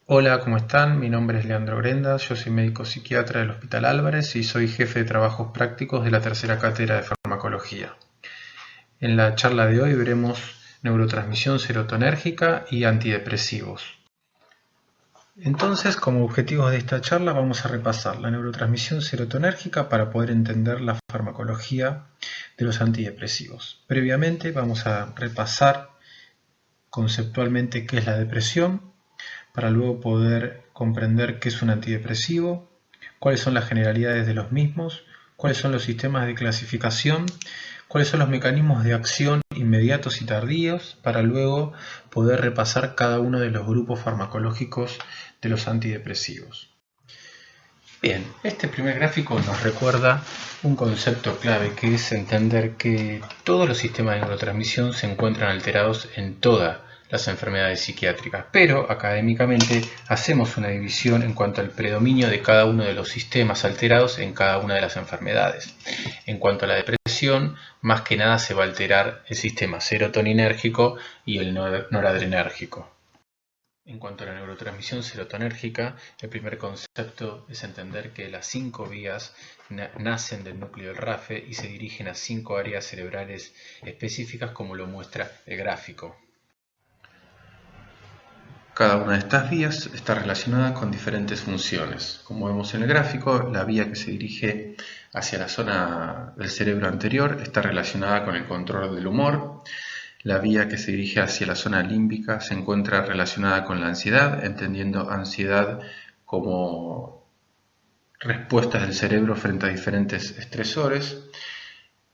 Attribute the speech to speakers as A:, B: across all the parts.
A: Hola, ¿cómo están? Mi nombre es Leandro Grenda, yo soy médico psiquiatra del Hospital Álvarez y soy jefe de trabajos prácticos de la tercera cátedra de farmacología. En la charla de hoy veremos neurotransmisión serotonérgica y antidepresivos. Entonces, como objetivos de esta charla vamos a repasar la neurotransmisión serotonérgica para poder entender la farmacología de los antidepresivos. Previamente vamos a repasar conceptualmente qué es la depresión, para luego poder comprender qué es un antidepresivo, cuáles son las generalidades de los mismos, cuáles son los sistemas de clasificación, cuáles son los mecanismos de acción inmediatos y tardíos, para luego poder repasar cada uno de los grupos farmacológicos de los antidepresivos. Bien, este primer gráfico nos recuerda un concepto clave, que es entender que todos los sistemas de neurotransmisión se encuentran alterados en todas las enfermedades psiquiátricas, pero académicamente hacemos una división en cuanto al predominio de cada uno de los sistemas alterados en cada una de las enfermedades. En cuanto a la depresión, más que nada se va a alterar el sistema serotoninérgico y el noradrenérgico. En cuanto a la neurotransmisión serotonérgica, el primer concepto es entender que las 5 vías nacen del núcleo del RAFE y se dirigen a 5 áreas cerebrales específicas, como lo muestra el gráfico. Cada una de estas vías está relacionada con diferentes funciones. Como vemos en el gráfico, la vía que se dirige hacia la zona del cerebro anterior está relacionada con el control del humor. La vía que se dirige hacia la zona límbica se encuentra relacionada con la ansiedad, entendiendo ansiedad como respuestas del cerebro frente a diferentes estresores.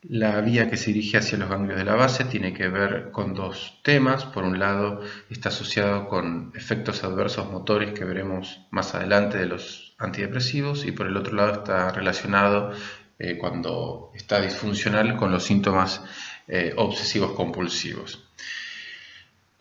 A: La vía que se dirige hacia los ganglios de la base tiene que ver con dos temas. Por un lado, está asociado con efectos adversos motores que veremos más adelante de los antidepresivos, y por el otro lado está relacionado cuando está disfuncional con los síntomas obsesivos compulsivos.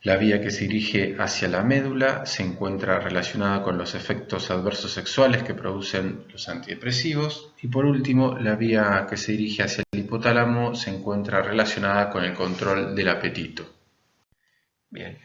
A: La vía que se dirige hacia la médula se encuentra relacionada con los efectos adversos sexuales que producen los antidepresivos. Y por último, la vía que se dirige hacia el hipotálamo se encuentra relacionada con el control del apetito. Bien,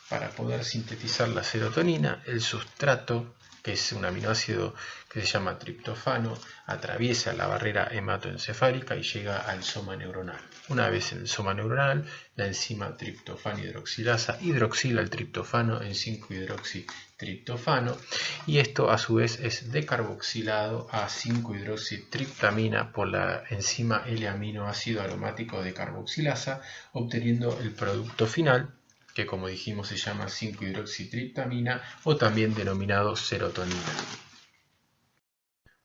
A: para poder sintetizar la serotonina, el sustrato, que es un aminoácido que se llama triptófano, atraviesa la barrera hematoencefálica y llega al soma neuronal. Una vez en el soma neuronal, la enzima triptofano hidroxilasa hidroxila el triptófano en 5-hidroxitriptófano, y esto a su vez es decarboxilado a 5-hidroxitriptamina por la enzima L-aminoácido aromático de carboxilasa, obteniendo el producto final, que como dijimos se llama 5-hidroxitriptamina o también denominado serotonina.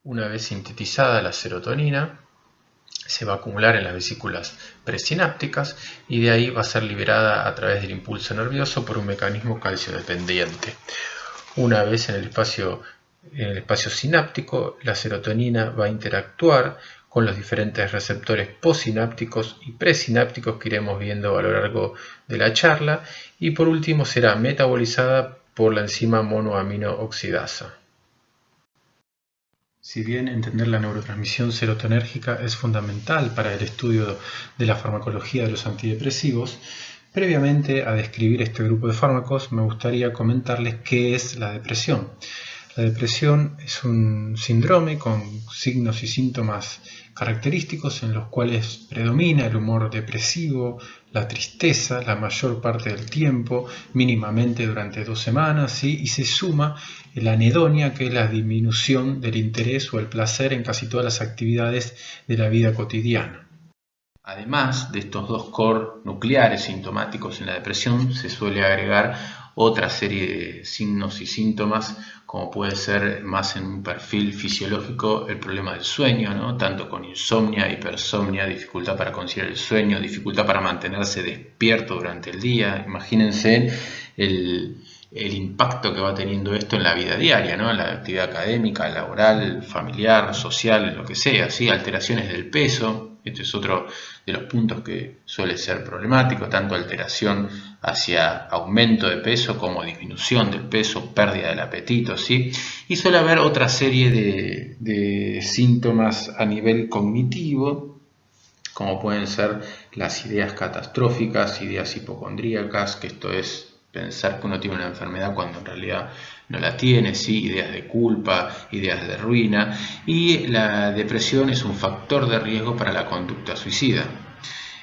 A: Una vez sintetizada la serotonina, se va a acumular en las vesículas presinápticas y de ahí va a ser liberada a través del impulso nervioso por un mecanismo calciodependiente. Una vez en el espacio sináptico, la serotonina va a interactuar con los diferentes receptores postsinápticos y presinápticos que iremos viendo a lo largo de la charla, y por último será metabolizada por la enzima monoamino-oxidasa. Si bien entender la neurotransmisión serotonérgica es fundamental para el estudio de la farmacología de los antidepresivos, previamente a describir este grupo de fármacos me gustaría comentarles qué es la depresión. La depresión es un síndrome con signos y síntomas característicos en los cuales predomina el humor depresivo, la tristeza la mayor parte del tiempo, mínimamente durante 2 semanas, ¿sí? Y se suma la anedonia, que es la disminución del interés o el placer en casi todas las actividades de la vida cotidiana. Además de estos dos core nucleares sintomáticos en la depresión, se suele agregar otra serie de signos y síntomas, como puede ser más en un perfil fisiológico el problema del sueño, ¿no? Tanto con insomnia, hipersomnia, dificultad para conciliar el sueño, dificultad para mantenerse despierto durante el día. Imagínense el impacto que va teniendo esto en la vida diaria, ¿no? En la actividad académica, laboral, familiar, social, en lo que sea, ¿sí? Alteraciones del peso. Este es otro de los puntos que suele ser problemático, tanto alteración hacia aumento de peso como disminución del peso, pérdida del apetito, ¿sí? Y suele haber otra serie de síntomas a nivel cognitivo, como pueden ser las ideas catastróficas, ideas hipocondríacas, que esto es pensar que uno tiene una enfermedad cuando en realidad no la tiene, ¿sí? Ideas de culpa, ideas de ruina, y la depresión es un factor de riesgo para la conducta suicida.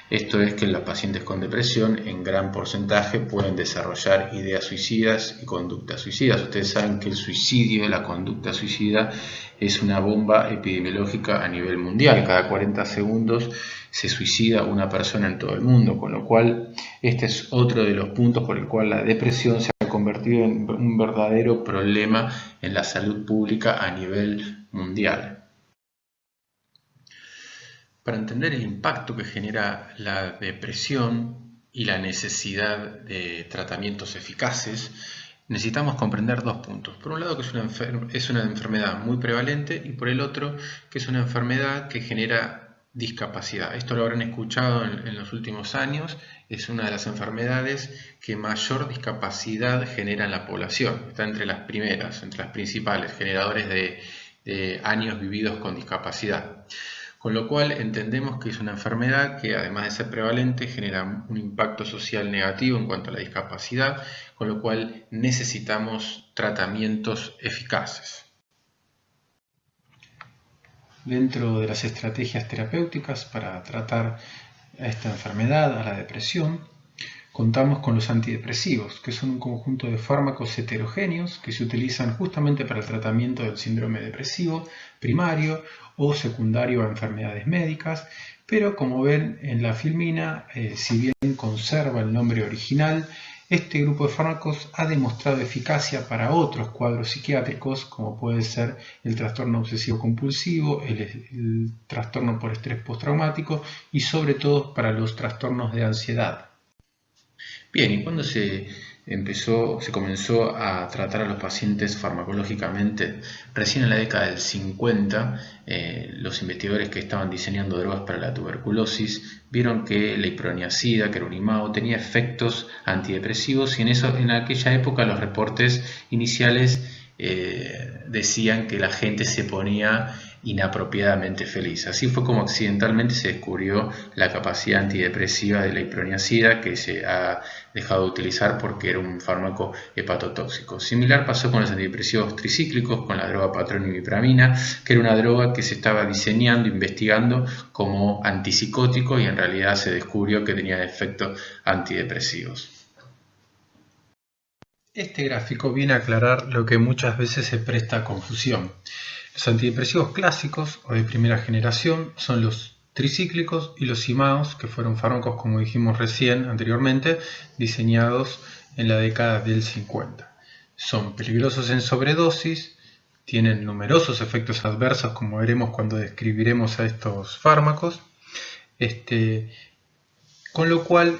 A: Esto es que los pacientes con depresión en gran porcentaje pueden desarrollar ideas suicidas y conductas suicidas. Ustedes saben que el suicidio, la conducta suicida, es una bomba epidemiológica a nivel mundial. Cada 40 segundos se suicida una persona en todo el mundo, con lo cual este es otro de los puntos por el cual la depresión se ha convertido en un verdadero problema en la salud pública a nivel mundial. Para entender el impacto que genera la depresión y la necesidad de tratamientos eficaces, necesitamos comprender dos puntos. Por un lado, que es una enfermedad muy prevalente, y por el otro, que es una enfermedad que genera discapacidad. Esto lo habrán escuchado en los últimos años. Es una de las enfermedades que mayor discapacidad genera en la población. Está entre las primeras, entre las principales generadores de años vividos con discapacidad. Con lo cual entendemos que es una enfermedad que, además de ser prevalente, genera un impacto social negativo en cuanto a la discapacidad, con lo cual necesitamos tratamientos eficaces. Dentro de las estrategias terapéuticas para tratar a esta enfermedad, a la depresión, contamos con los antidepresivos, que son un conjunto de fármacos heterogéneos que se utilizan justamente para el tratamiento del síndrome depresivo primario o secundario a enfermedades médicas, pero como ven en la filmina, si bien conserva el nombre original, este grupo de fármacos ha demostrado eficacia para otros cuadros psiquiátricos, como puede ser el trastorno obsesivo compulsivo, el trastorno por estrés postraumático y sobre todo para los trastornos de ansiedad. Bien, ¿y cuándo se comenzó a tratar a los pacientes farmacológicamente? Recién en la década del 50, los investigadores que estaban diseñando drogas para la tuberculosis vieron que la iproniazida, que era un IMAO, tenía efectos antidepresivos, y en aquella época los reportes iniciales decían que la gente se ponía inapropiadamente feliz. Así fue como accidentalmente se descubrió la capacidad antidepresiva de la iproniazida, que se ha dejado de utilizar porque era un fármaco hepatotóxico. Similar pasó con los antidepresivos tricíclicos, con la droga patronimipramina, que era una droga que se estaba diseñando, investigando como antipsicótico, y en realidad se descubrió que tenía efectos antidepresivos. Este gráfico viene a aclarar lo que muchas veces se presta a confusión. Los antidepresivos clásicos o de primera generación son los tricíclicos y los IMAOs, que fueron fármacos, como dijimos anteriormente, diseñados en la década del 50. Son peligrosos en sobredosis, tienen numerosos efectos adversos, como veremos cuando describiremos a estos fármacos. Con lo cual,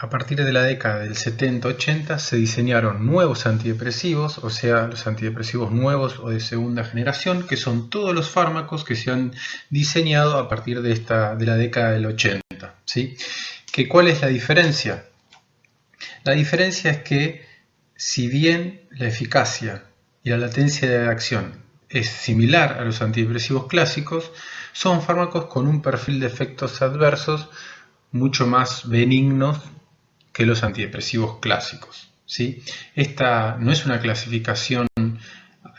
A: a partir de la década del 70-80 se diseñaron nuevos antidepresivos, o sea, los antidepresivos nuevos o de segunda generación, que son todos los fármacos que se han diseñado a partir de la década del 80. ¿Sí? ¿Cuál es la diferencia? La diferencia es que, si bien la eficacia y la latencia de acción es similar a los antidepresivos clásicos, son fármacos con un perfil de efectos adversos mucho más benignos que los antidepresivos clásicos. ¿Sí? Esta no es una clasificación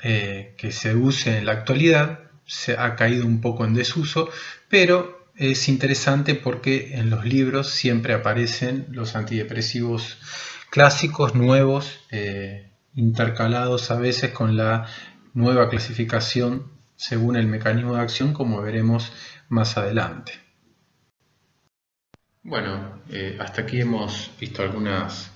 A: que se use en la actualidad, se ha caído un poco en desuso, pero es interesante porque en los libros siempre aparecen los antidepresivos clásicos nuevos, intercalados a veces con la nueva clasificación según el mecanismo de acción, como veremos más adelante. Bueno, hasta aquí hemos visto algunas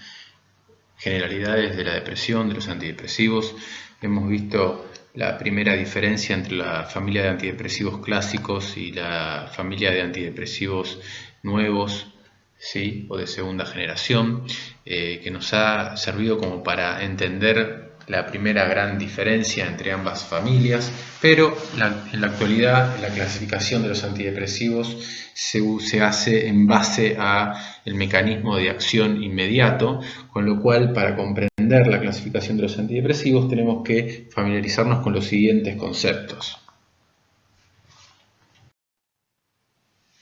A: generalidades de la depresión, de los antidepresivos. Hemos visto la primera diferencia entre la familia de antidepresivos clásicos y la familia de antidepresivos nuevos, ¿sí? O de segunda generación, que nos ha servido como para entender la primera gran diferencia entre ambas familias, pero en la actualidad la clasificación de los antidepresivos se hace en base al mecanismo de acción inmediato, con lo cual, para comprender la clasificación de los antidepresivos tenemos que familiarizarnos con los siguientes conceptos.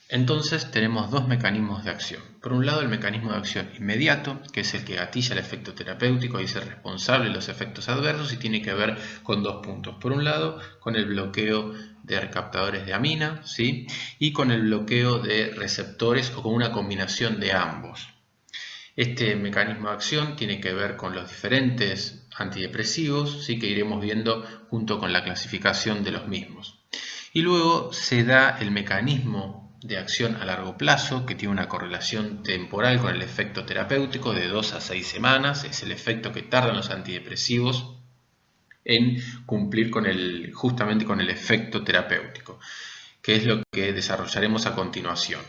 A: Entonces tenemos dos mecanismos de acción. Por un lado, el mecanismo de acción inmediato, que es el que gatilla el efecto terapéutico y es el responsable de los efectos adversos y tiene que ver con dos puntos. Por un lado, con el bloqueo de recaptadores de amina, ¿sí? Y con el bloqueo de receptores o con una combinación de ambos. Este mecanismo de acción tiene que ver con los diferentes antidepresivos, ¿sí? Que iremos viendo junto con la clasificación de los mismos. Y luego se da el mecanismo de acción a largo plazo, que tiene una correlación temporal con el efecto terapéutico de 2 a 6 semanas. Es el efecto que tardan los antidepresivos en cumplir justamente con el efecto terapéutico, que es lo que desarrollaremos a continuación.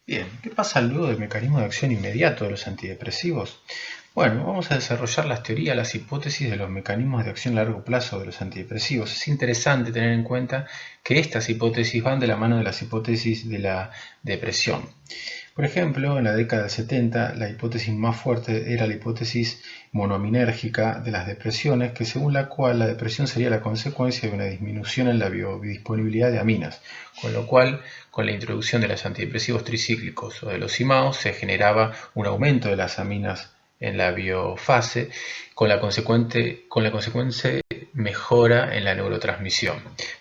B: Bien, ¿qué pasa luego del mecanismo de acción inmediato de los antidepresivos? Bueno, vamos a desarrollar las teorías, las hipótesis de los mecanismos de acción a largo plazo de los antidepresivos. Es interesante tener en cuenta que estas hipótesis van de la mano de las hipótesis de la depresión. Por ejemplo, en la década del 70, la hipótesis más fuerte era la hipótesis monoaminérgica de las depresiones, que según la cual la depresión sería la consecuencia de una disminución en la biodisponibilidad de aminas, con lo cual, con la introducción de los antidepresivos tricíclicos o de los IMAOs, se generaba un aumento de las aminas en la biofase, con la consecuente mejora en la neurotransmisión.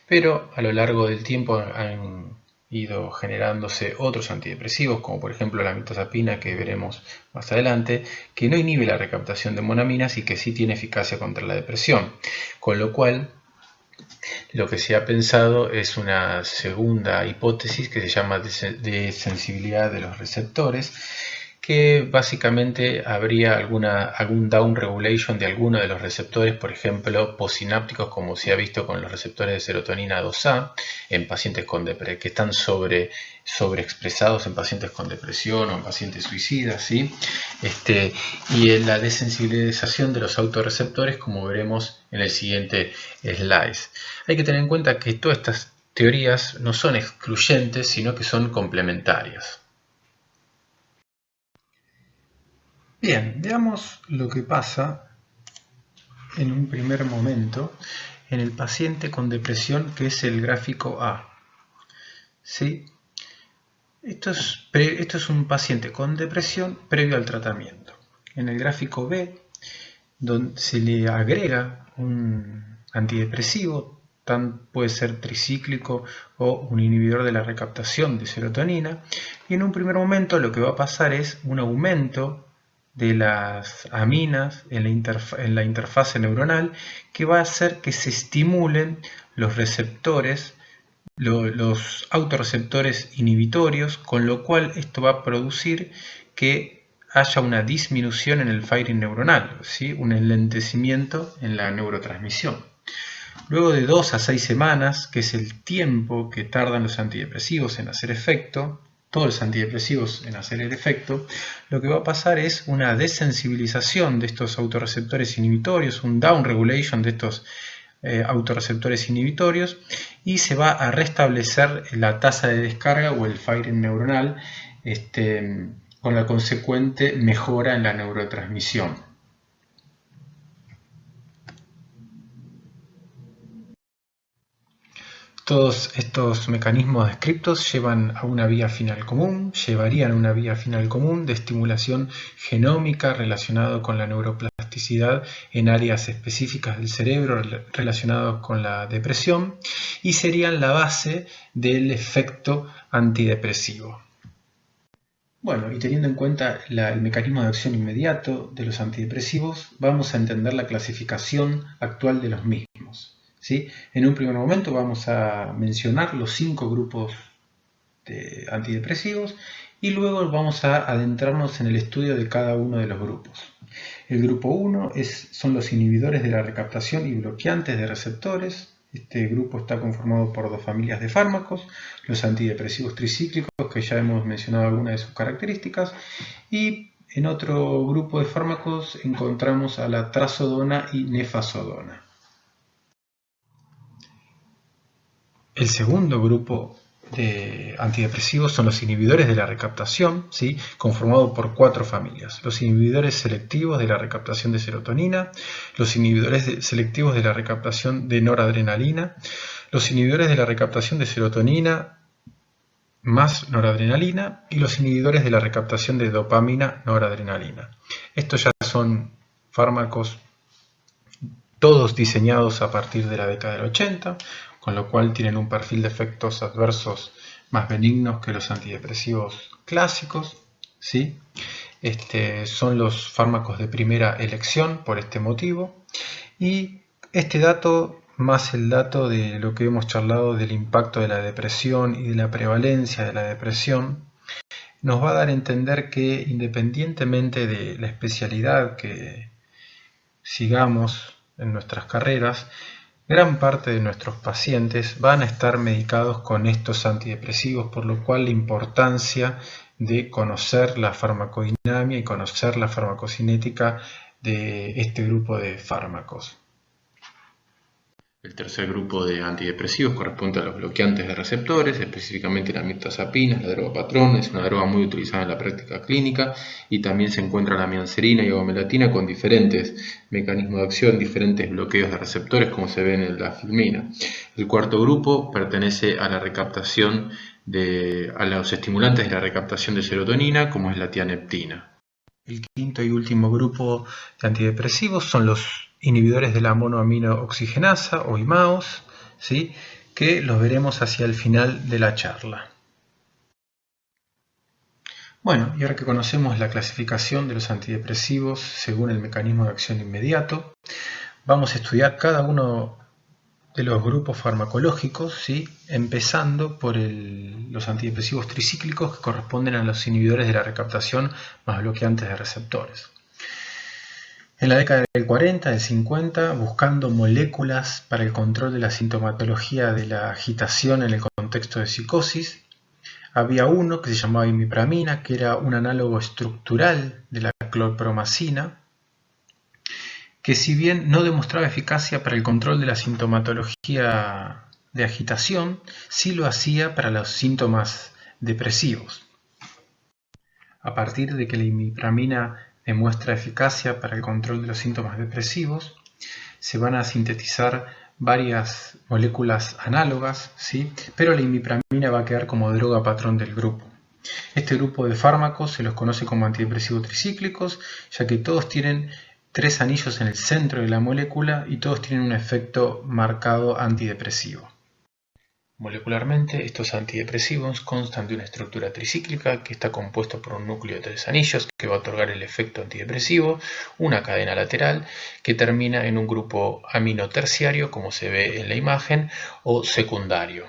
B: Pero a lo largo del tiempo han ido generándose otros antidepresivos, como por ejemplo la mirtazapina, que veremos más adelante, que no inhibe la recaptación de monaminas y que sí tiene eficacia contra la depresión. Con lo cual, lo que se ha pensado es una segunda hipótesis que se llama de sensibilidad de los receptores, que básicamente habría algún down regulation de alguno de los receptores, por ejemplo, postsinápticos, como se ha visto con los receptores de serotonina 2A en pacientes con depresión, que están sobreexpresados en pacientes con depresión o en pacientes suicidas, ¿sí? Y en la desensibilización de los autorreceptores, como veremos en el siguiente slide. Hay que tener en cuenta que todas estas teorías no son excluyentes, sino que son complementarias. Bien, veamos lo que pasa en un primer momento en el paciente con depresión, que es el gráfico A. ¿Sí? Esto es un paciente con depresión previo al tratamiento. En el gráfico B, donde se le agrega un antidepresivo, puede ser tricíclico o un inhibidor de la recaptación de serotonina, y en un primer momento lo que va a pasar es un aumento de las aminas en la interfase neuronal, que va a hacer que se estimulen los receptores, los autorreceptores inhibitorios, con lo cual esto va a producir que haya una disminución en el firing neuronal, ¿sí? Un enlentecimiento en la neurotransmisión. Luego de 2 a 6 semanas, que es el tiempo que tardan los antidepresivos en hacer efecto, todos los antidepresivos en hacer el efecto, lo que va a pasar es una desensibilización de estos autorreceptores inhibitorios, un down regulation de estos autorreceptores inhibitorios, y se va a restablecer la tasa de descarga o el firing neuronal, con la consecuente mejora en la neurotransmisión. Todos estos mecanismos descritos llevarían a una vía final común de estimulación genómica relacionado con la neuroplasticidad en áreas específicas del cerebro relacionados con la depresión, y serían la base del efecto antidepresivo. Bueno, y teniendo en cuenta el mecanismo de acción inmediato de los antidepresivos, vamos a entender la clasificación actual de los mismos. ¿Sí? En un primer momento vamos a mencionar los 5 grupos de antidepresivos y luego vamos a adentrarnos en el estudio de cada uno de los grupos. El grupo 1 son los inhibidores de la recaptación y bloqueantes de receptores. Este grupo está conformado por 2 familias de fármacos, los antidepresivos tricíclicos, que ya hemos mencionado algunas de sus características, y en otro grupo de fármacos encontramos a la trazodona y nefazodona. El segundo grupo de antidepresivos son los inhibidores de la recaptación, ¿sí? Conformado por 4 familias. Los inhibidores selectivos de la recaptación de serotonina, los inhibidores selectivos de la recaptación de noradrenalina, los inhibidores de la recaptación de serotonina más noradrenalina y los inhibidores de la recaptación de dopamina noradrenalina. Estos ya son fármacos todos diseñados a partir de la década del 80, con lo cual tienen un perfil de efectos adversos más benignos que los antidepresivos clásicos, ¿sí? Son los fármacos de primera elección por este motivo, y este dato, más el dato de lo que hemos charlado del impacto de la depresión y de la prevalencia de la depresión, nos va a dar a entender que independientemente de la especialidad que sigamos en nuestras carreras, gran parte de nuestros pacientes van a estar medicados con estos antidepresivos, por lo cual la importancia de conocer la farmacodinamia y conocer la farmacocinética de este grupo de fármacos.
A: El tercer grupo de antidepresivos corresponde a los bloqueantes de receptores, específicamente la mirtazapina, la droga patrón, es una droga muy utilizada en la práctica clínica, y también se encuentra la mianserina y ogomelatina con diferentes mecanismos de acción, diferentes bloqueos de receptores, como se ve en la filmina. El cuarto grupo pertenece a la recaptación a los estimulantes de la recaptación de serotonina, como es la tianeptina.
B: El quinto y último grupo de antidepresivos son los inhibidores de la monoamino oxigenasa o IMAOs, ¿sí? Que los veremos hacia el final de la charla. Bueno, y ahora que conocemos la clasificación de los antidepresivos según el mecanismo de acción inmediato, vamos a estudiar cada uno de los grupos farmacológicos, ¿sí? Empezando por los antidepresivos tricíclicos, que corresponden a los inhibidores de la recaptación más bloqueantes de receptores. En la década del 40, del 50, buscando moléculas para el control de la sintomatología de la agitación en el contexto de psicosis, había uno que se llamaba imipramina, que era un análogo estructural de la clorpromacina, que si bien no demostraba eficacia para el control de la sintomatología de agitación, sí lo hacía para los síntomas depresivos. A partir de que la imipramina demuestra eficacia para el control de los síntomas depresivos, se van a sintetizar varias moléculas análogas, ¿sí? Pero la imipramina va a quedar como droga patrón del grupo. Este grupo de fármacos se los conoce como antidepresivos tricíclicos, ya que todos tienen 3 anillos en el centro de la molécula y todos tienen un efecto marcado antidepresivo. Molecularmente, estos antidepresivos constan de una estructura tricíclica que está compuesta por un núcleo de 3 anillos que va a otorgar el efecto antidepresivo, una cadena lateral que termina en un grupo amino terciario, como se ve en la imagen, o secundario.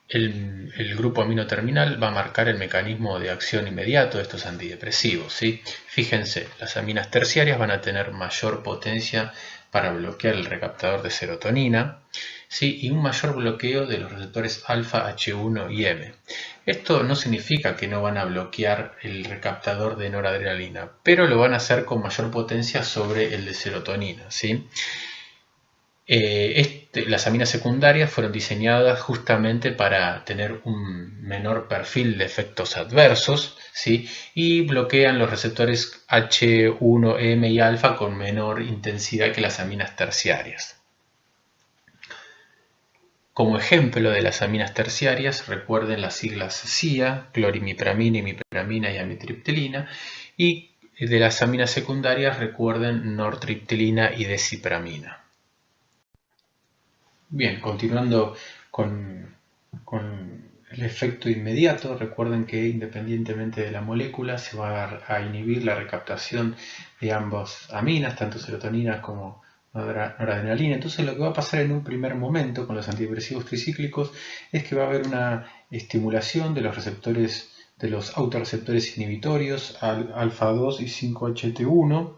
B: El grupo amino terminal va a marcar el mecanismo de acción inmediato de estos antidepresivos, ¿sí? Fíjense, las aminas terciarias van a tener mayor potencia para bloquear el recaptador de serotonina, ¿sí? Y un mayor bloqueo de los receptores alfa, H1 y M. Esto no significa que no van a bloquear el recaptador de noradrenalina, pero lo van a hacer con mayor potencia sobre el de serotonina, ¿sí? Las aminas secundarias fueron diseñadas justamente para tener un menor perfil de efectos adversos, ¿sí? Y bloquean los receptores H1, M y alfa con menor intensidad que las aminas terciarias. Como ejemplo de las aminas terciarias, recuerden las siglas CIA, clorimipramina, imipramina y amitriptilina, y de las aminas secundarias recuerden nortriptilina y desipramina. Bien, continuando con el efecto inmediato, recuerden que independientemente de la molécula se va a inhibir la recaptación de ambas aminas, tanto serotonina como noradrenalina. Entonces lo que va a pasar en un primer momento con los antidepresivos tricíclicos es que va a haber una estimulación de los receptores, de los autorreceptores inhibitorios alfa 2 y 5-HT1,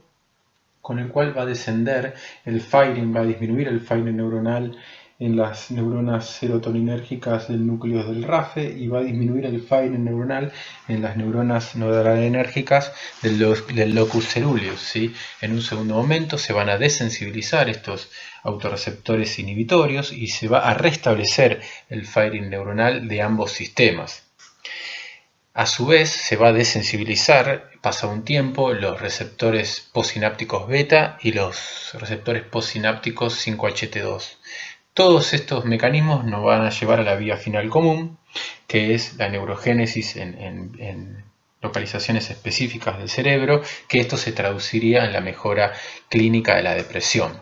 B: con el cual va a descender el firing, va a disminuir el firing neuronal en las neuronas serotoninérgicas del núcleo del RAFE y va a disminuir el firing neuronal en las neuronas noradrenérgicas del locus coeruleus, ¿sí? En un segundo momento se van a desensibilizar estos autorreceptores inhibitorios y se va a restablecer el firing neuronal de ambos sistemas. A su vez se va a desensibilizar, pasa un tiempo, los receptores postsinápticos beta y los receptores postsinápticos 5-HT2. Todos estos mecanismos nos van a llevar a la vía final común, que es la neurogénesis en localizaciones específicas del cerebro, que esto se traduciría en la mejora clínica de la depresión.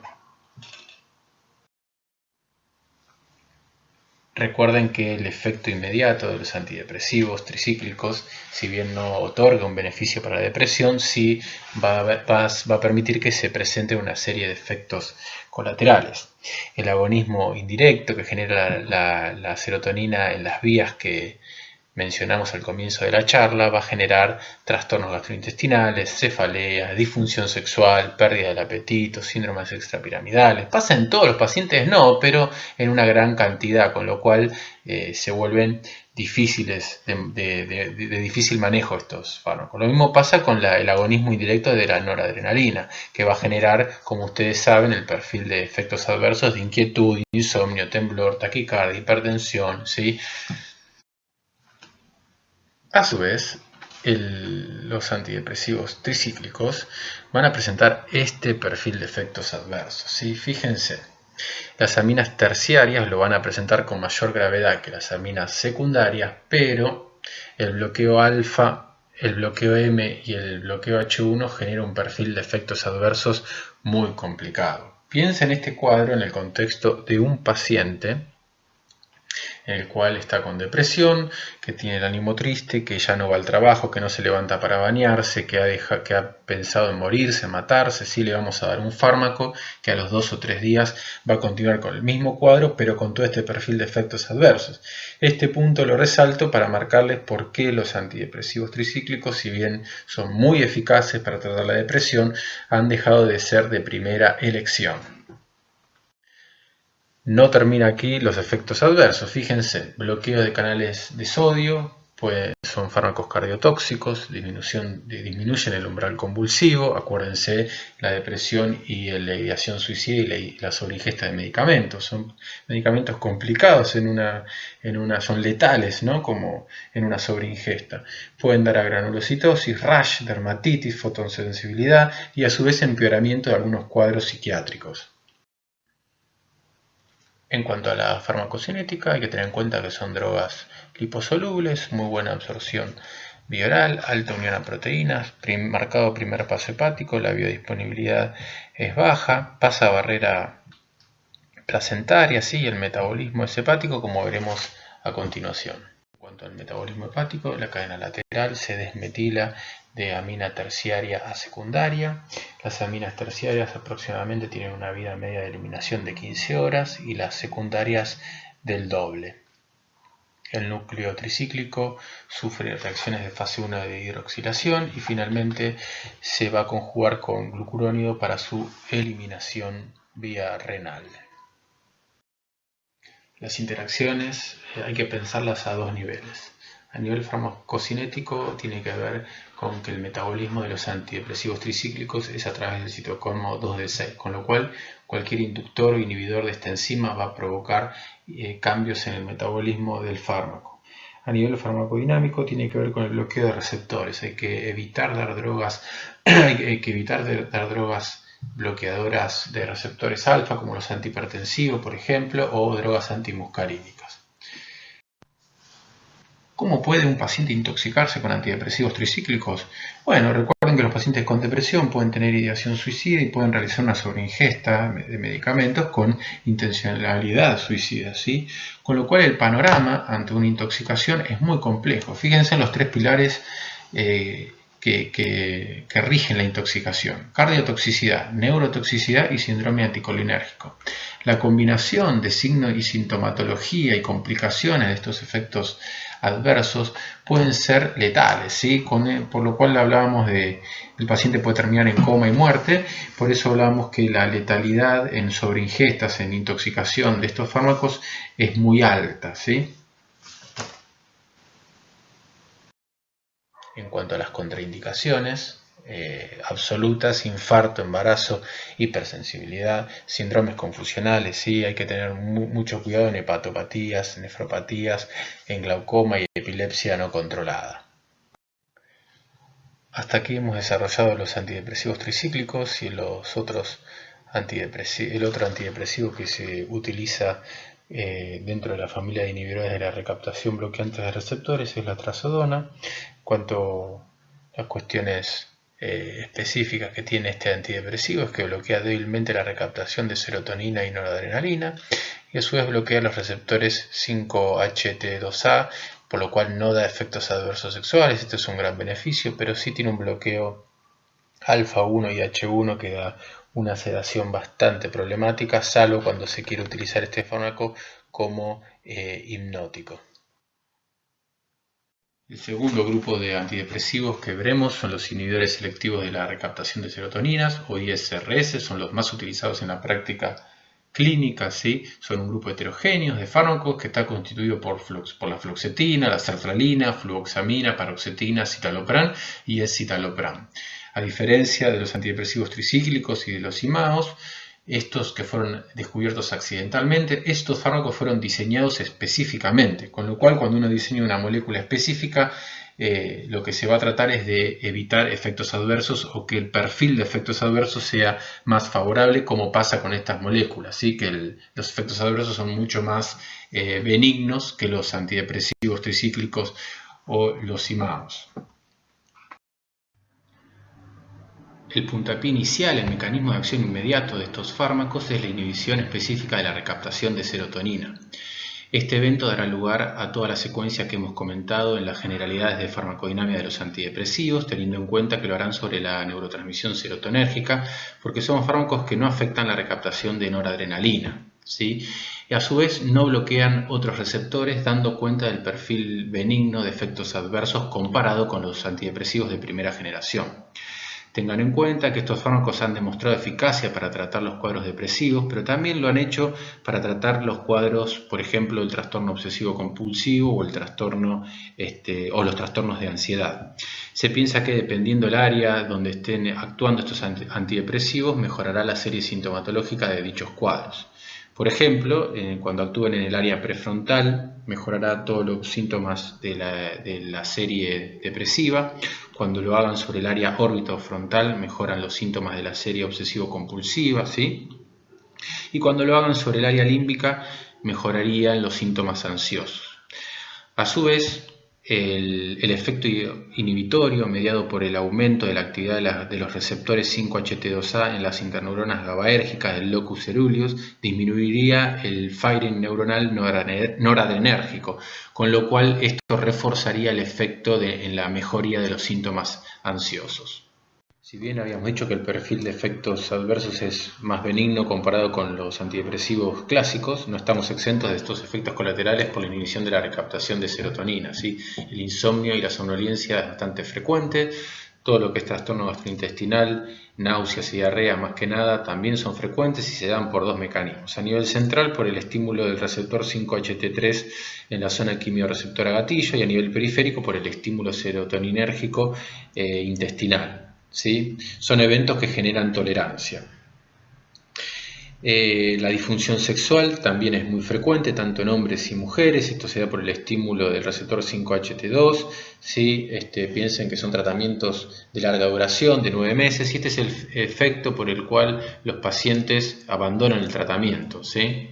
B: Recuerden que el efecto inmediato de los antidepresivos tricíclicos, si bien no otorga un beneficio para la depresión, sí va a permitir que se presente una serie de efectos colaterales. El agonismo indirecto que genera la serotonina en las vías que mencionamos al comienzo de la charla va a generar trastornos gastrointestinales, cefaleas, disfunción sexual, pérdida del apetito, síndromes extrapiramidales. ¿Pasa en todos los pacientes? No, pero en una gran cantidad, con lo cual se vuelven difíciles de difícil manejo estos fármacos. Lo mismo pasa con el agonismo indirecto de la noradrenalina, que va a generar, como ustedes saben, el perfil de efectos adversos de inquietud, insomnio, temblor, taquicardia, hipertensión, ¿sí? A su vez, los antidepresivos tricíclicos van a presentar este perfil de efectos adversos, ¿sí? Fíjense, las aminas terciarias lo van a presentar con mayor gravedad que las aminas secundarias, pero el bloqueo alfa, el bloqueo M y el bloqueo H1 genera un perfil de efectos adversos muy complicado. Piensa en este cuadro en el contexto de un paciente en el cual está con depresión, que tiene el ánimo triste, que ya no va al trabajo, que no se levanta para bañarse, que ha pensado en morirse, matarse. Sí, le vamos a dar un fármaco que a los 2 o 3 días va a continuar con el mismo cuadro, pero con todo este perfil de efectos adversos. Este punto lo resalto para marcarles por qué los antidepresivos tricíclicos, si bien son muy eficaces para tratar la depresión, han dejado de ser de primera elección. No termina aquí los efectos adversos. Fíjense, bloqueo de canales de sodio, pues son fármacos cardiotóxicos, disminuyen el umbral convulsivo. Acuérdense, la depresión y la ideación suicida y la sobreingesta de medicamentos. Son medicamentos complicados son letales, ¿no? Como en una sobreingesta. Pueden dar a granulocitosis, rash, dermatitis, fotosensibilidad y a su vez empeoramiento de algunos cuadros psiquiátricos. En cuanto a la farmacocinética, hay que tener en cuenta que son drogas liposolubles, muy buena absorción bioral, alta unión a proteínas, marcado primer paso hepático, la biodisponibilidad es baja, pasa barrera placentaria, sí, el metabolismo es hepático, como veremos a continuación. En cuanto al metabolismo hepático, la cadena lateral se desmetila de amina terciaria a secundaria. Las aminas terciarias aproximadamente tienen una vida media de eliminación de 15 horas y las secundarias del doble. El núcleo tricíclico sufre reacciones de fase 1 de hidroxilación y finalmente se va a conjugar con glucurónido para su eliminación vía renal. Las interacciones hay que pensarlas a dos niveles. A nivel farmacocinético tiene que ver con que el metabolismo de los antidepresivos tricíclicos es a través del citocromo 2D6, con lo cual cualquier inductor o inhibidor de esta enzima va a provocar cambios en el metabolismo del fármaco. A nivel farmacodinámico tiene que ver con el bloqueo de receptores. Hay que evitar dar drogas, bloqueadoras de receptores alfa, como los antihipertensivos, por ejemplo, o drogas antimuscarínicas. ¿Cómo puede un paciente intoxicarse con antidepresivos tricíclicos? Bueno, recuerden que los pacientes con depresión pueden tener ideación suicida y pueden realizar una sobreingesta de medicamentos con intencionalidad suicida, ¿sí? Con lo cual el panorama ante una intoxicación es muy complejo. Fíjense en los 3 pilares que rigen la intoxicación: cardiotoxicidad, neurotoxicidad y síndrome anticolinérgico. La combinación de signo y sintomatología y complicaciones de estos efectos adversos pueden ser letales, ¿sí? Por lo cual hablábamos de el paciente puede terminar en coma y muerte. Por eso hablábamos que la letalidad en sobreingestas, en intoxicación de estos fármacos es muy alta, ¿sí? En cuanto a las contraindicaciones absolutas: infarto, embarazo, hipersensibilidad, síndromes confusionales, ¿sí? Hay que tener mucho cuidado en hepatopatías, nefropatías, en glaucoma y epilepsia no controlada. Hasta aquí hemos desarrollado los antidepresivos tricíclicos y los otros el otro antidepresivo que se utiliza dentro de la familia de inhibidores de la recaptación bloqueantes de receptores es la trazodona. En cuanto a las cuestiones específicas que tiene este antidepresivo es que bloquea débilmente la recaptación de serotonina y noradrenalina y a su vez bloquea los receptores 5-HT2A, por lo cual no da efectos adversos sexuales. Esto es un gran beneficio, pero sí tiene un bloqueo alfa 1 y H1 que da una sedación bastante problemática, salvo cuando se quiere utilizar este fármaco como hipnótico. El segundo grupo de antidepresivos que veremos son los inhibidores selectivos de la recaptación de serotoninas o ISRS, son los más utilizados en la práctica clínica, ¿sí? Son un grupo heterogéneo de fármacos que está constituido por la fluoxetina, la sertralina, fluoxamina, paroxetina, citalopram y escitalopram. A diferencia de los antidepresivos tricíclicos y de los IMAOs, estos que fueron descubiertos accidentalmente, estos fármacos fueron diseñados específicamente, con lo cual cuando uno diseña una molécula específica, lo que se va a tratar es de evitar efectos adversos o que el perfil de efectos adversos sea más favorable, como pasa con estas moléculas, ¿sí? Que los efectos adversos son mucho más benignos que los antidepresivos tricíclicos o los IMAOs. El puntapié inicial, el mecanismo de acción inmediato de estos fármacos es la inhibición específica de la recaptación de serotonina. Este evento dará lugar a toda la secuencia que hemos comentado en las generalidades de farmacodinámica de los antidepresivos, teniendo en cuenta que lo harán sobre la neurotransmisión serotonérgica, porque son fármacos que no afectan la recaptación de noradrenalina, ¿sí? Y a su vez no bloquean otros receptores, dando cuenta del perfil benigno de efectos adversos comparado con los antidepresivos de primera generación. Tengan en cuenta que estos fármacos han demostrado eficacia para tratar los cuadros depresivos, pero también lo han hecho para tratar los cuadros, por ejemplo, el trastorno obsesivo compulsivo o el trastorno o los trastornos de ansiedad. Se piensa que dependiendo del área donde estén actuando estos antidepresivos, mejorará la serie sintomatológica de dichos cuadros. Por ejemplo, cuando actúen en el área prefrontal, mejorará todos los síntomas de la serie depresiva. Cuando lo hagan sobre el área órbitofrontal, mejoran los síntomas de la serie obsesivo-compulsiva, ¿sí? Y cuando lo hagan sobre el área límbica, mejorarían los síntomas ansiosos. A su vez, el efecto inhibitorio mediado por el aumento de la actividad de los receptores 5-HT2A en las interneuronas GABAérgicas del locus coeruleus disminuiría el firing neuronal noradrenérgico, con lo cual esto reforzaría el efecto en la mejoría de los síntomas ansiosos. Si bien habíamos dicho que el perfil de efectos adversos es más benigno comparado con los antidepresivos clásicos, no estamos exentos de estos efectos colaterales por la inhibición de la recaptación de serotonina, ¿sí? El insomnio y la somnolencia es bastante frecuente, todo lo que es trastorno gastrointestinal, náuseas y diarrea más que nada también son frecuentes y se dan por dos mecanismos. A nivel central por el estímulo del receptor 5-HT3 en la zona quimiorreceptora gatillo y a nivel periférico por el estímulo serotoninérgico intestinal. ¿Sí? Son eventos que generan tolerancia. La disfunción sexual también es muy frecuente, tanto en hombres y mujeres. Esto se da por el estímulo del receptor 5-HT2. ¿Sí? Piensen que son tratamientos de larga duración, de 9 meses, y este es el efecto por el cual los pacientes abandonan el tratamiento, ¿sí?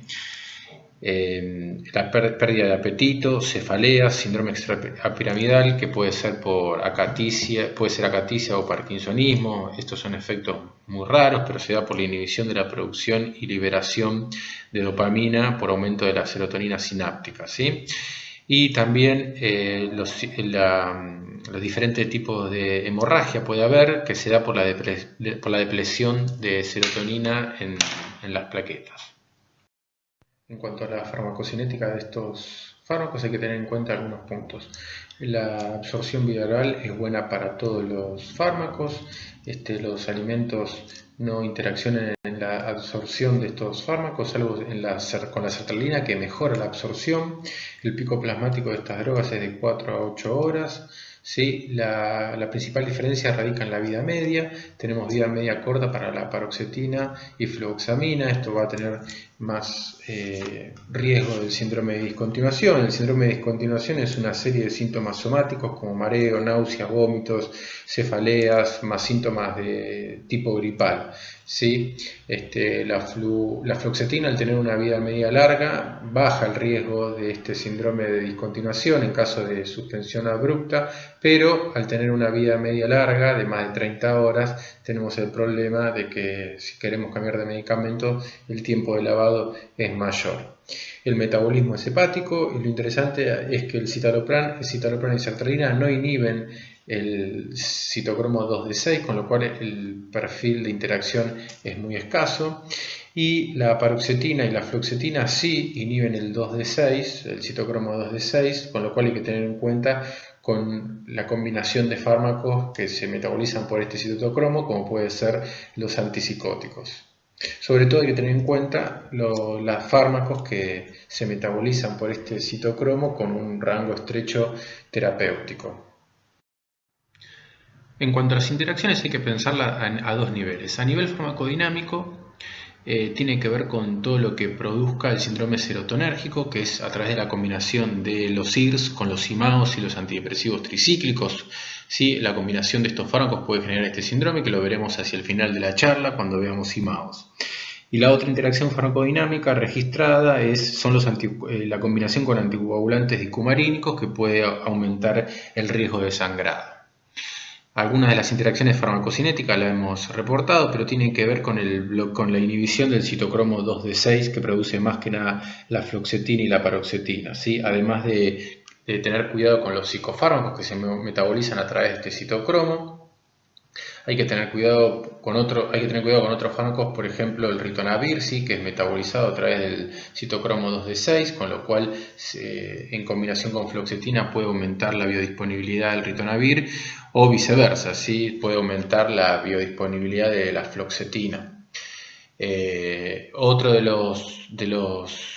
B: La pérdida de apetito, cefalea, síndrome extrapiramidal, que puede ser por acaticia, o parkinsonismo. Estos son efectos muy raros, pero se da por la inhibición de la producción y liberación de dopamina por aumento de la serotonina sináptica, ¿sí? Y también los diferentes tipos de hemorragia puede haber, que se da por la depresión de serotonina en las plaquetas. En cuanto a la farmacocinética de estos fármacos hay que tener en cuenta algunos puntos. La absorción bilateral es buena para todos los fármacos. Los alimentos no interaccionan en la absorción de estos fármacos, salvo con la sertralina, que mejora la absorción. El pico plasmático de estas drogas es de 4 a 8 horas. ¿Sí? La principal diferencia radica en la vida media. Tenemos vida media corta para la paroxetina y fluoxamina. Esto va a tener
A: riesgo del síndrome de discontinuación. El síndrome de discontinuación es una serie de síntomas somáticos como mareo, náuseas, vómitos, cefaleas, más síntomas de tipo gripal. ¿Sí? La fluoxetina, al tener una vida media larga, baja el riesgo de este síndrome de discontinuación en caso de suspensión abrupta, pero al tener una vida media larga de más de 30 horas, tenemos el problema de que si queremos cambiar de medicamento, el tiempo de lavado es mayor. El metabolismo es hepático y lo interesante es que el citalopram y sertralina no inhiben el citocromo 2D6, con lo cual el perfil de interacción es muy escaso. Y la paroxetina y la fluoxetina sí inhiben el 2D6, el citocromo 2D6, con lo cual hay que tener en cuenta con la combinación de fármacos que se metabolizan por este citocromo, como puede ser los antipsicóticos. Sobre todo hay que tener en cuenta los fármacos que se metabolizan por este citocromo con un rango estrecho terapéutico. En cuanto a las interacciones hay que pensarla a dos niveles. A nivel farmacodinámico tiene que ver con todo lo que produzca el síndrome serotonérgico, que es a través de la combinación de los IRS con los IMAOs y los antidepresivos tricíclicos. ¿Sí? La combinación de estos fármacos puede generar este síndrome, que lo veremos hacia el final de la charla cuando veamos IMAOs. Y la otra interacción farmacodinámica registrada son la combinación con anticoagulantes dicumarínicos, que puede aumentar el riesgo de sangrado. Algunas de las interacciones farmacocinéticas las hemos reportado, pero tienen que ver con la inhibición del citocromo 2D6, que produce más que nada la fluoxetina y la paroxetina, ¿sí? Además de tener cuidado con los psicofármacos que se metabolizan a través de este citocromo. Hay que tener cuidado con otros fármacos, por ejemplo el ritonavir, ¿sí? Que es metabolizado a través del citocromo 2D6, con lo cual en combinación con fluoxetina puede aumentar la biodisponibilidad del ritonavir, o viceversa, ¿sí? Puede aumentar la biodisponibilidad de la fluoxetina. Otro de los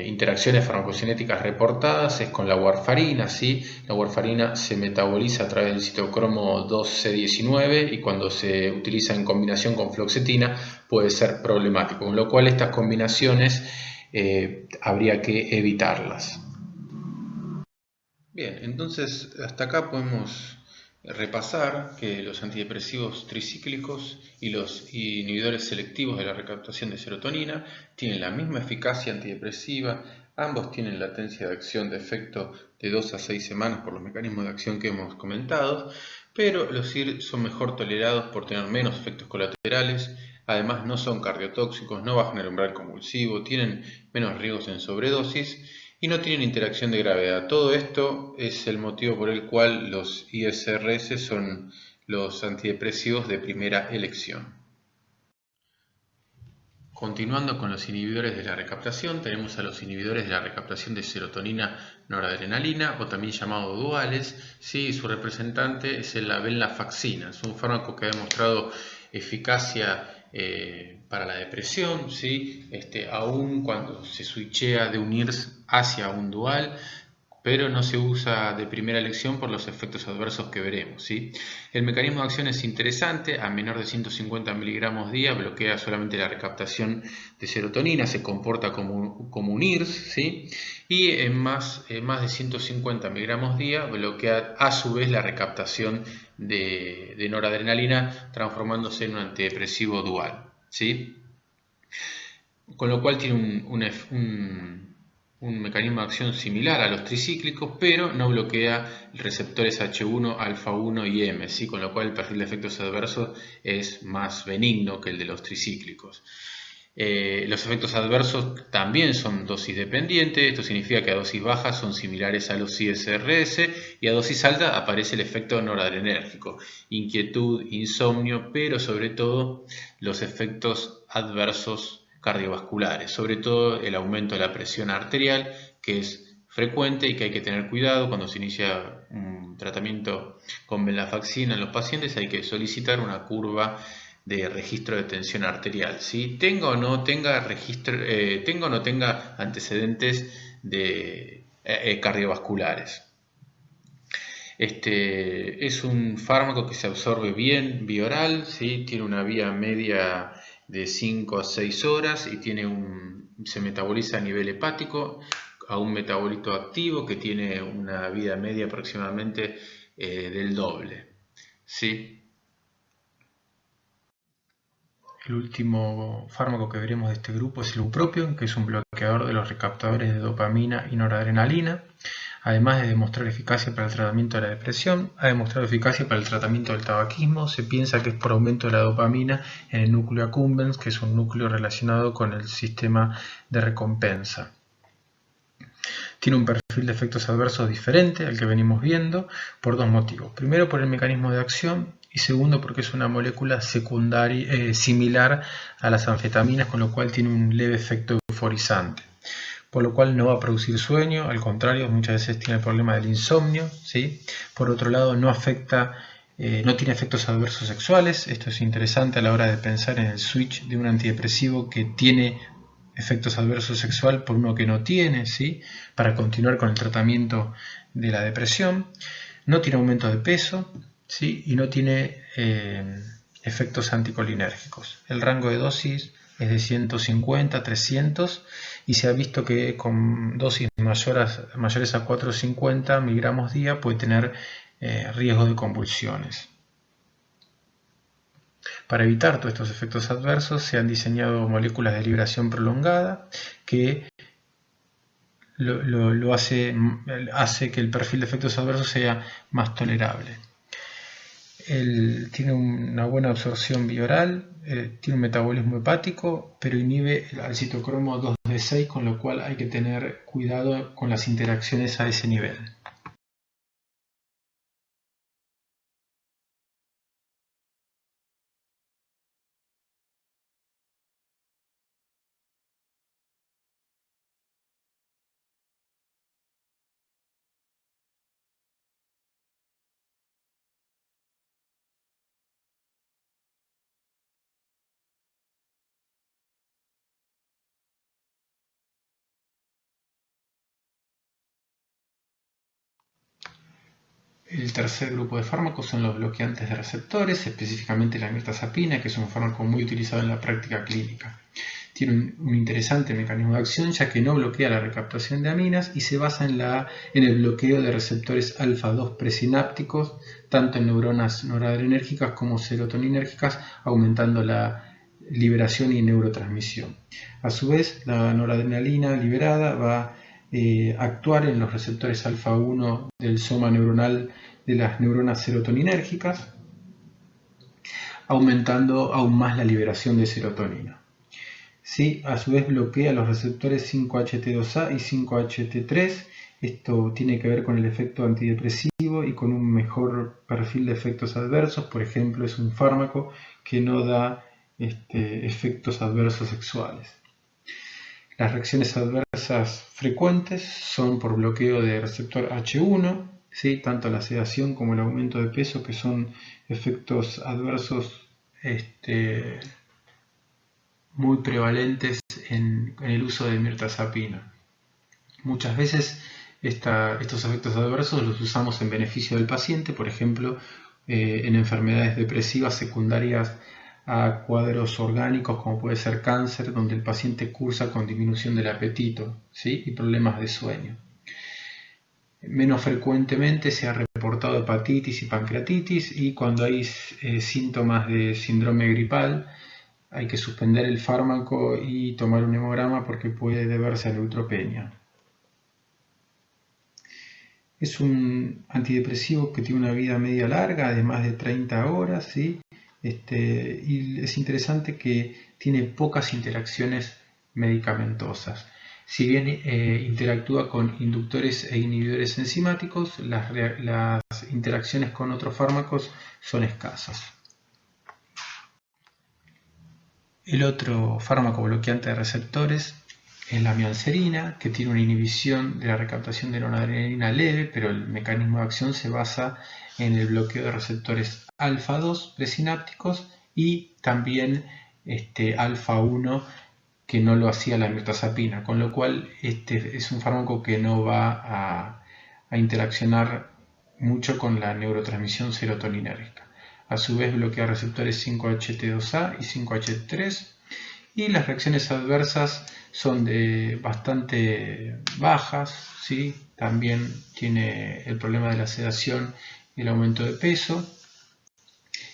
A: interacciones farmacocinéticas reportadas es con la warfarina, ¿sí? La warfarina se metaboliza a través del citocromo 2C19 y cuando se utiliza en combinación con fluoxetina puede ser problemático, con lo cual estas combinaciones habría que evitarlas. Bien, entonces hasta acá podemos repasar que los antidepresivos tricíclicos y los inhibidores selectivos de la recaptación de serotonina tienen la misma eficacia antidepresiva, ambos tienen latencia de acción de efecto de 2 a 6 semanas por los mecanismos de acción que hemos comentado, pero los IR son mejor tolerados por tener menos efectos colaterales, además no son cardiotóxicos, no bajan el umbral convulsivo, tienen menos riesgos en sobredosis y no tienen interacción de gravedad. Todo esto es el motivo por el cual los ISRS son los antidepresivos de primera elección. Continuando con los inhibidores de la recaptación, tenemos a los inhibidores de la recaptación de serotonina-noradrenalina, o también llamados duales. ¿Sí? Su representante es la venlafaxina. Es un fármaco que ha demostrado eficacia para la depresión, ¿sí? Aún cuando se switchea de un IRS hacia un dual, pero no se usa de primera elección por los efectos adversos que veremos, ¿sí? El mecanismo de acción es interesante, a menor de 150 miligramos día bloquea solamente la recaptación de serotonina, se comporta como un IRS, ¿sí? Y en más de 150 miligramos día bloquea a su vez la recaptación de noradrenalina, transformándose en un antidepresivo dual, ¿sí? Con lo cual tiene un mecanismo de acción similar a los tricíclicos, pero no bloquea receptores H1, alfa 1 y M, ¿sí? Con lo cual el perfil de efectos adversos es más benigno que el de los tricíclicos. Los efectos adversos también son dosis dependientes, esto significa que a dosis baja son similares a los ISRS y a dosis alta aparece el efecto noradrenérgico, inquietud, insomnio, pero sobre todo los efectos adversos cardiovasculares, sobre todo el aumento de la presión arterial, que es frecuente y que hay que tener cuidado cuando se inicia un tratamiento con venlafaxina en los pacientes. Hay que solicitar una curva de registro de tensión arterial, ¿sí? Tenga o no tenga antecedentes de cardiovasculares. Es un fármaco que se absorbe bien vía oral, ¿sí? Tiene una vía media de 5 a 6 horas y se metaboliza a nivel hepático a un metabolito activo que tiene una vida media aproximadamente del doble. ¿Sí?
B: El último fármaco que veremos de este grupo es el bupropion, que es un bloqueador de los recaptadores de dopamina y noradrenalina. Además de demostrar eficacia para el tratamiento de la depresión, ha demostrado eficacia para el tratamiento del tabaquismo. Se piensa que es por aumento de la dopamina en el núcleo accumbens, que es un núcleo relacionado con el sistema de recompensa. Tiene un perfil de efectos adversos diferente al que venimos viendo por dos motivos. Primero, por el mecanismo de acción, y segundo, porque es una molécula secundaria similar a las anfetaminas, con lo cual tiene un leve efecto euforizante, por lo cual no va a producir sueño, al contrario, muchas veces tiene el problema del insomnio, ¿sí? Por otro lado, no tiene efectos adversos sexuales. Esto es interesante a la hora de pensar en el switch de un antidepresivo que tiene efectos adversos sexual por uno que no tiene, ¿sí? Para continuar con el tratamiento de la depresión. No tiene aumento de peso, ¿sí? Y no tiene efectos anticolinérgicos. El rango de dosis es de 150 a 300 y se ha visto que con dosis mayores a 450 miligramos día puede tener riesgo de convulsiones. Para evitar todos estos efectos adversos se han diseñado moléculas de liberación prolongada que hace que el perfil de efectos adversos sea más tolerable. Tiene una buena absorción bioral, tiene un metabolismo hepático, pero inhibe al citocromo 2D6, con lo cual hay que tener cuidado con las interacciones a ese nivel. El tercer grupo de fármacos son los bloqueantes de receptores, específicamente la mirtazapina, que es un fármaco muy utilizado en la práctica clínica. Tiene un interesante mecanismo de acción, ya que no bloquea la recaptación de aminas y se basa en el bloqueo de receptores alfa-2 presinápticos, tanto en neuronas noradrenérgicas como serotoninérgicas, aumentando la liberación y neurotransmisión. A su vez, la noradrenalina liberada va actuar en los receptores alfa-1 del soma neuronal de las neuronas serotoninérgicas, aumentando aún más la liberación de serotonina. Sí, a su vez bloquea los receptores 5-HT2A y 5-HT3. Esto tiene que ver con el efecto antidepresivo y con un mejor perfil de efectos adversos. Por ejemplo, es un fármaco que no da efectos adversos sexuales. Las reacciones adversas frecuentes son por bloqueo de receptor H1, ¿sí? Tanto la sedación como el aumento de peso, que son efectos adversos muy prevalentes en el uso de mirtazapina. Muchas veces estos efectos adversos los usamos en beneficio del paciente, por ejemplo, en enfermedades depresivas secundarias a cuadros orgánicos como puede ser cáncer, donde el paciente cursa con disminución del apetito, ¿sí? Y problemas de sueño. Menos frecuentemente se ha reportado hepatitis y pancreatitis, y cuando hay síntomas de síndrome gripal hay que suspender el fármaco y tomar un hemograma porque puede deberse a neutropenia. Es un antidepresivo que tiene una vida media larga de más de 30 horas, ¿sí? Y es interesante que tiene pocas interacciones medicamentosas. Si bien interactúa con inductores e inhibidores enzimáticos, las interacciones con otros fármacos son escasas. El otro fármaco bloqueante de receptores es la mianserina, que tiene una inhibición de la recaptación de noradrenalina leve, pero el mecanismo de acción se basa en el bloqueo de receptores alfa-2 presinápticos y también alfa-1, que no lo hacía la mirtazapina, con lo cual es un fármaco que no va a interaccionar mucho con la neurotransmisión serotoninérgica. A su vez bloquea receptores 5-HT2A y 5-HT3, y las reacciones adversas son bastante bajas, ¿sí? También tiene el problema de la sedación y el aumento de peso,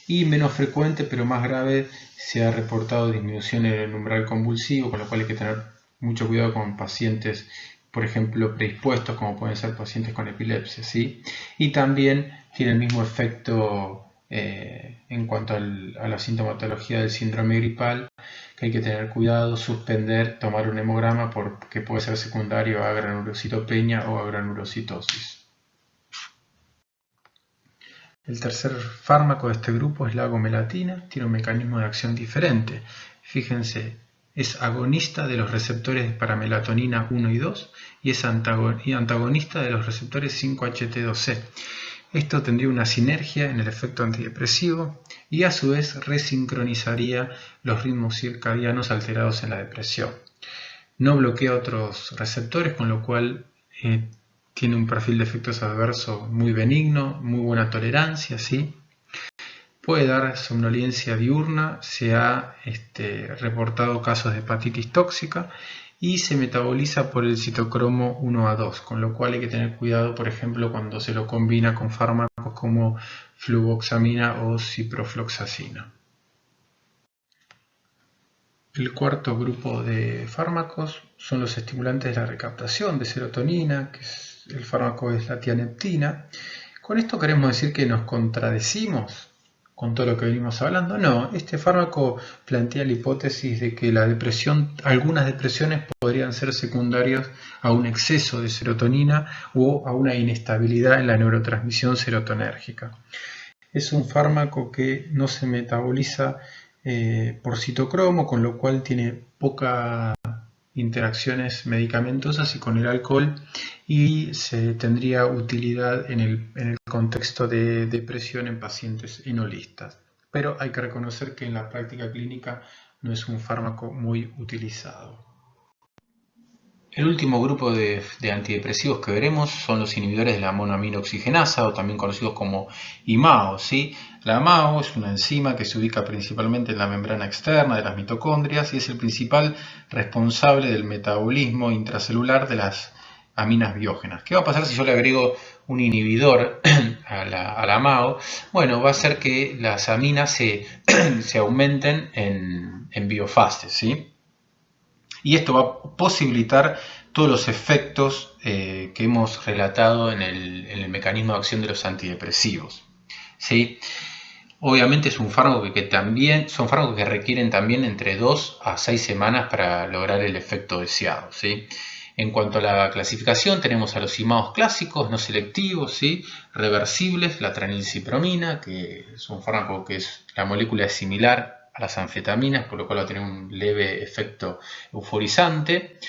B: y menos frecuente pero más grave se ha reportado disminución en el umbral convulsivo, con lo cual hay que tener mucho cuidado con pacientes, por ejemplo, predispuestos, como pueden ser pacientes con epilepsia, ¿sí? Y también tiene el mismo efecto en cuanto a la sintomatología del síndrome gripal, que hay que tener cuidado, suspender, tomar un hemograma porque puede ser secundario a granulocitopenia o a granulocitosis. El tercer fármaco de este grupo es la agomelatina, tiene un mecanismo de acción diferente. Fíjense, es agonista de los receptores para melatonina 1 y 2 y es antagonista de los receptores 5-HT2C. Esto tendría una sinergia en el efecto antidepresivo y a su vez resincronizaría los ritmos circadianos alterados en la depresión. No bloquea otros receptores, con lo cual tiene un perfil de efectos adversos muy benigno, muy buena tolerancia, ¿sí? Puede dar somnolencia diurna, se ha reportado casos de hepatitis tóxica y se metaboliza por el citocromo 1A2, con lo cual hay que tener cuidado, por ejemplo, cuando se lo combina con fármacos como fluvoxamina o ciprofloxacina. El cuarto grupo de fármacos son los estimulantes de la recaptación de serotonina, que el fármaco es la tianeptina. ¿Con esto queremos decir que nos contradecimos con todo lo que venimos hablando? No, este fármaco plantea la hipótesis de que algunas depresiones podrían ser secundarias a un exceso de serotonina o a una inestabilidad en la neurotransmisión serotonérgica. Es un fármaco que no se metaboliza por citocromo, con lo cual tiene pocas interacciones medicamentosas y con el alcohol, y se tendría utilidad en el contexto de depresión en pacientes enolistas. Pero hay que reconocer que en la práctica clínica no es un fármaco muy utilizado. El último grupo de antidepresivos que veremos son los inhibidores de la monoamina oxigenasa, o también conocidos como IMAO, ¿sí? La MAO es una enzima que se ubica principalmente en la membrana externa de las mitocondrias y es el principal responsable del metabolismo intracelular de las aminas biógenas. ¿Qué va a pasar si yo le agrego un inhibidor a la MAO? Bueno, va a hacer que las aminas se aumenten en biofases, ¿sí? Y esto va a posibilitar todos los efectos que hemos relatado en el mecanismo de acción de los antidepresivos, ¿sí? Obviamente es un fármaco son fármacos que requieren también entre 2 a 6 semanas para lograr el efecto deseado, ¿sí? En cuanto a la clasificación, tenemos a los IMAOs clásicos, no selectivos, ¿sí? Reversibles, la tranilcipromina, que es un fármaco que la molécula es similar a las anfetaminas, por lo cual va a tener un leve efecto euforizante.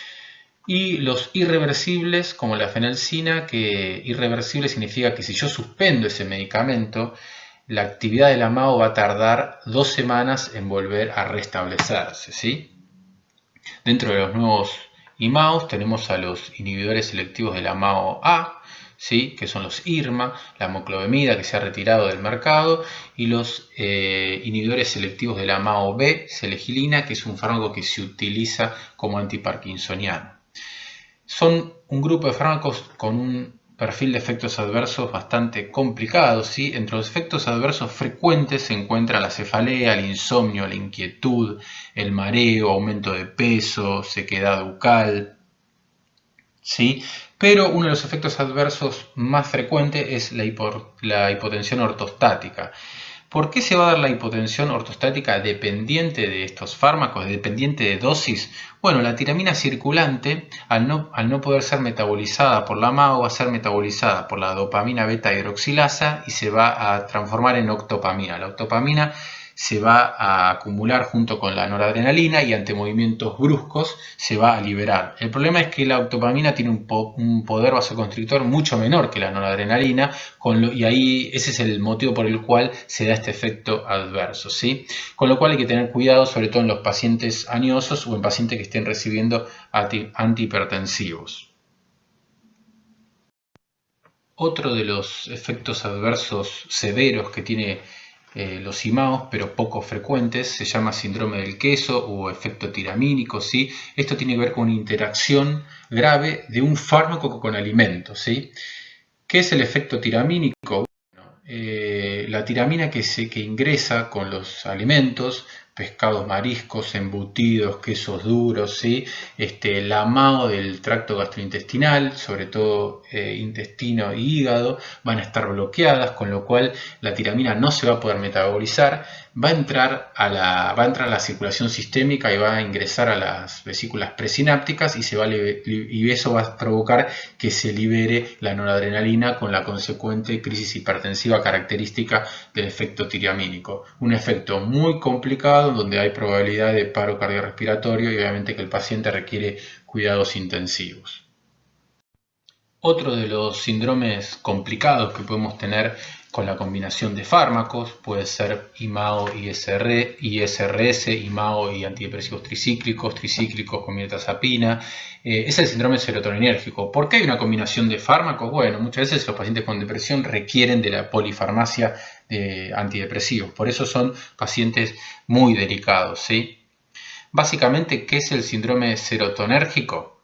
B: Y los irreversibles, como la fenelcina, que irreversible significa que si yo suspendo ese medicamento, la actividad de la MAO va a tardar 2 semanas en volver a restablecerse, ¿sí? Dentro de los nuevos IMAOs tenemos a los inhibidores selectivos de la MAO-A, ¿sí? Que son los IRMA, la moclobemida, que se ha retirado del mercado, y los inhibidores selectivos de la MAO-B, selegilina, que es un fármaco que se utiliza como antiparkinsoniano. Son un grupo de fármacos con un perfil de efectos adversos bastante complicado, ¿sí? Entre los efectos adversos frecuentes se encuentra la cefalea, el insomnio, la inquietud, el mareo, aumento de peso, sequedad bucal, ¿sí? Pero uno de los efectos adversos más frecuentes es la hipotensión ortostática. ¿Por qué se va a dar la hipotensión ortostática dependiente de estos fármacos, dependiente de dosis? Bueno, la tiramina circulante, al no poder ser metabolizada por la MAO, va a ser metabolizada por la dopamina beta hidroxilasa y se va a transformar en octopamina. La octopamina se va a acumular junto con la noradrenalina y ante movimientos bruscos se va a liberar. El problema es que la octopamina tiene un poder vasoconstrictor mucho menor que la noradrenalina y ahí ese es el motivo por el cual se da este efecto adverso, ¿sí? Con lo cual hay que tener cuidado, sobre todo en los pacientes aniosos o en pacientes que estén recibiendo antihipertensivos. Otro de los efectos adversos severos que tiene
A: los IMAOs, pero poco frecuentes. Se llama síndrome del queso o efecto tiramínico, ¿sí? Esto tiene que ver con una interacción grave de un fármaco con alimentos, ¿sí? ¿Qué es el efecto tiramínico? La tiramina que ingresa con los alimentos, pescados, mariscos, embutidos, quesos duros, ¿sí? El amado del tracto gastrointestinal, sobre todo intestino y hígado, van a estar bloqueadas, con lo cual la tiramina no se va a poder metabolizar, va a entrar a la circulación sistémica y va a ingresar a las vesículas presinápticas y eso va a provocar que se libere la noradrenalina con la consecuente crisis hipertensiva característica del efecto tiramínico. Un efecto muy complicado donde hay probabilidad de paro cardiorrespiratorio y obviamente que el paciente requiere cuidados intensivos. Otro de los síndromes complicados que podemos tener con la combinación de fármacos puede ser IMAO y ISRS, IMAO y antidepresivos tricíclicos con mirtazapina. Es el síndrome serotoninérgico. ¿Por qué hay una combinación de fármacos? Bueno, muchas veces los pacientes con depresión requieren de la polifarmacia de antidepresivos. Por eso son pacientes muy delicados, ¿sí? Básicamente, ¿qué es el síndrome serotonérgico?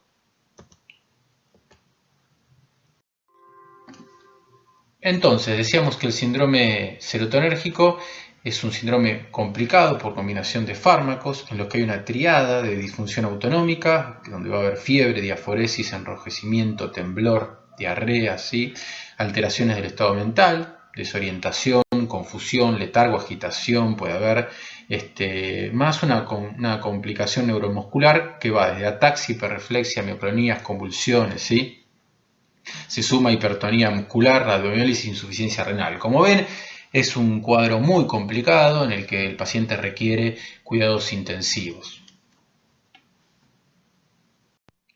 A: Entonces, decíamos que el síndrome serotonérgico es un síndrome complicado por combinación de fármacos, en lo que hay una triada de disfunción autonómica, donde va a haber fiebre, diaforesis, enrojecimiento, temblor, diarrea, ¿sí? Alteraciones del estado mental, desorientación, confusión, letargo, agitación, puede haber más una complicación neuromuscular que va desde ataxia, hiperreflexia, mioclonías, convulsiones, ¿sí? Se suma hipertonía muscular, radiomiólisis e insuficiencia renal. Como ven, es un cuadro muy complicado en el que el paciente requiere cuidados intensivos.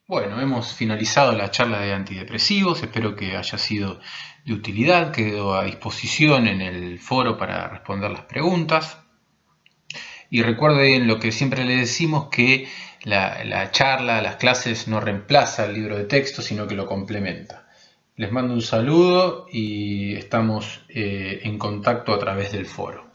A: Bueno, hemos finalizado la charla de antidepresivos, espero que haya sido de utilidad, quedo a disposición en el foro para responder las preguntas. Y recuerden lo que siempre les decimos, que la charla, las clases no reemplaza el libro de texto, sino que lo complementa. Les mando un saludo y estamos en contacto a través del foro.